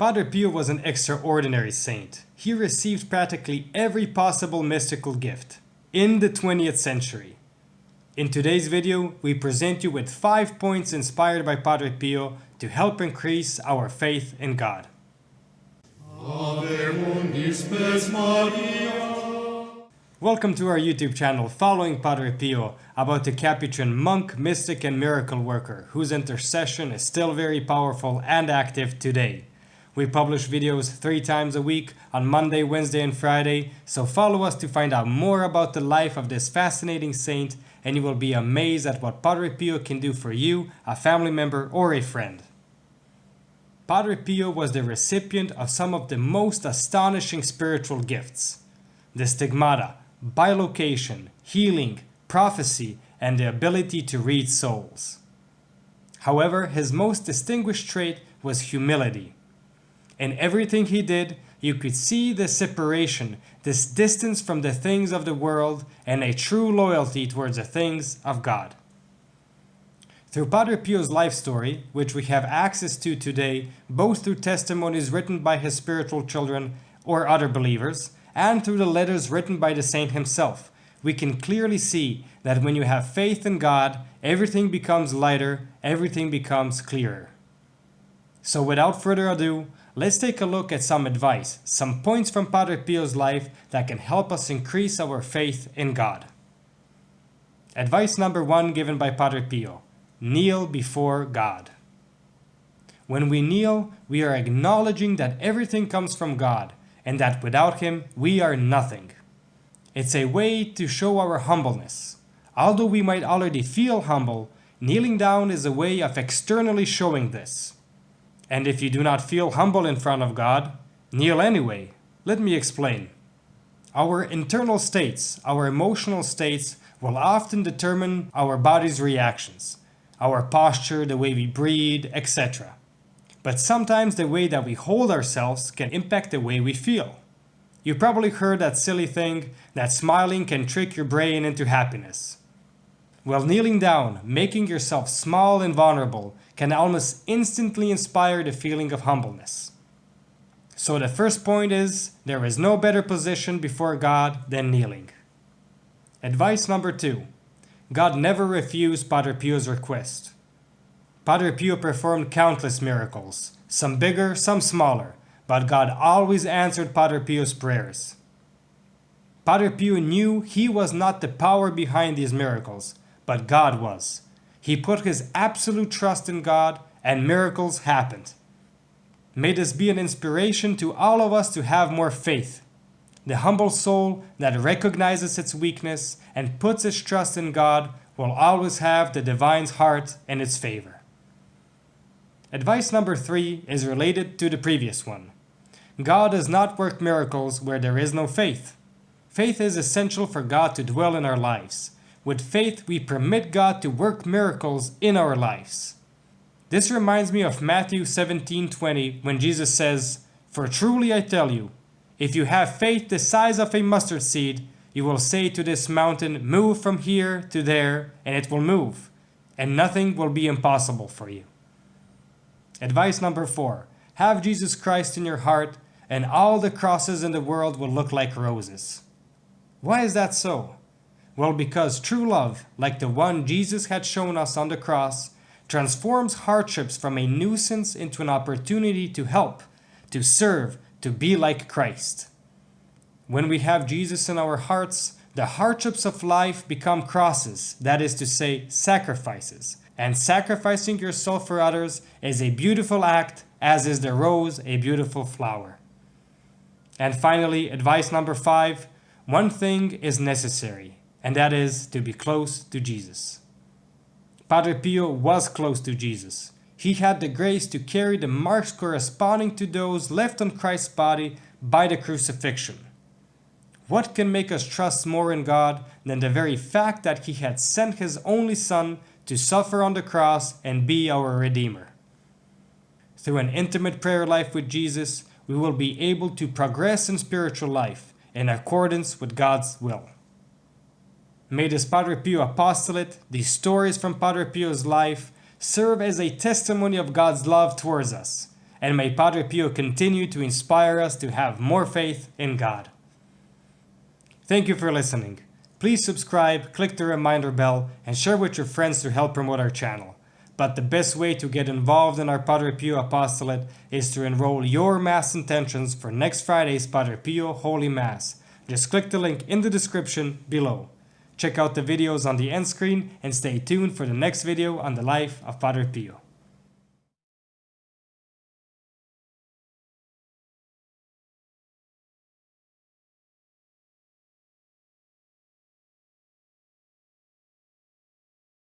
Padre Pio was an extraordinary saint. He received practically every possible mystical gift in the 20th century. In today's video, we present you with 5 points inspired by Padre Pio to help increase our faith in God. Welcome to our YouTube channel following Padre Pio, about the Capuchin monk, mystic and miracle worker whose intercession is still very powerful and active today. We publish videos 3 times a week on Monday, Wednesday and Friday, so follow us to find out more about the life of this fascinating saint, and you will be amazed at what Padre Pio can do for you, a family member or a friend. Padre Pio was the recipient of some of the most astonishing spiritual gifts: the stigmata, bilocation, healing, prophecy, and the ability to read souls. However, his most distinguished trait was humility. In everything he did, you could see this separation, this distance from the things of the world, and a true loyalty towards the things of God. Through Padre Pio's life story, which we have access to today, both through testimonies written by his spiritual children or other believers, and through the letters written by the saint himself, we can clearly see that when you have faith in God, everything becomes lighter, everything becomes clearer. So without further ado, let's take a look at some advice, some points from Padre Pio's life that can help us increase our faith in God. Advice number 1 given by Padre Pio: kneel before God. When we kneel, we are acknowledging that everything comes from God, and that without Him, we are nothing. It's a way to show our humbleness. Although we might already feel humble, kneeling down is a way of externally showing this. And if you do not feel humble in front of God, kneel anyway. Let me explain. Our internal states, our emotional states, will often determine our body's reactions, our posture, the way we breathe, etc. But sometimes the way that we hold ourselves can impact the way we feel. You probably heard that silly thing that smiling can trick your brain into happiness. Well, kneeling down, making yourself small and vulnerable, can almost instantly inspire the feeling of humbleness. So the first point is, there is no better position before God than kneeling. Advice number 2. God never refused Padre Pio's request. Padre Pio performed countless miracles, some bigger, some smaller, but God always answered Padre Pio's prayers. Padre Pio knew he was not the power behind these miracles, but God was. He put his absolute trust in God, and miracles happened. May this be an inspiration to all of us to have more faith. The humble soul that recognizes its weakness and puts its trust in God will always have the divine's heart in its favor. Advice number 3 is related to the previous one. God does not work miracles where there is no faith. Faith is essential for God to dwell in our lives. With faith, we permit God to work miracles in our lives. This reminds me of Matthew 17:20, when Jesus says, "For truly I tell you, if you have faith the size of a mustard seed, you will say to this mountain, 'Move from here to there,' and it will move, and nothing will be impossible for you." Advice number 4. Have Jesus Christ in your heart, and all the crosses in the world will look like roses. Why is that so? Well, because true love, like the one Jesus had shown us on the cross, transforms hardships from a nuisance into an opportunity to help, to serve, to be like Christ. When we have Jesus in our hearts, the hardships of life become crosses, that is to say, sacrifices. And sacrificing yourself for others is a beautiful act, as is the rose a beautiful flower. And finally, advice number 5, one thing is necessary, and that is to be close to Jesus. Padre Pio was close to Jesus. He had the grace to carry the marks corresponding to those left on Christ's body by the crucifixion. What can make us trust more in God than the very fact that He had sent His only Son to suffer on the cross and be our Redeemer? Through an intimate prayer life with Jesus, we will be able to progress in spiritual life in accordance with God's will. May this Padre Pio apostolate, these stories from Padre Pio's life, serve as a testimony of God's love towards us, and may Padre Pio continue to inspire us to have more faith in God. Thank you for listening. Please subscribe, click the reminder bell, and share with your friends to help promote our channel. But the best way to get involved in our Padre Pio apostolate is to enroll your Mass intentions for next Friday's Padre Pio Holy Mass. Just click the link in the description below. Check out the videos on the end screen and stay tuned for the next video on the life of Padre Pio.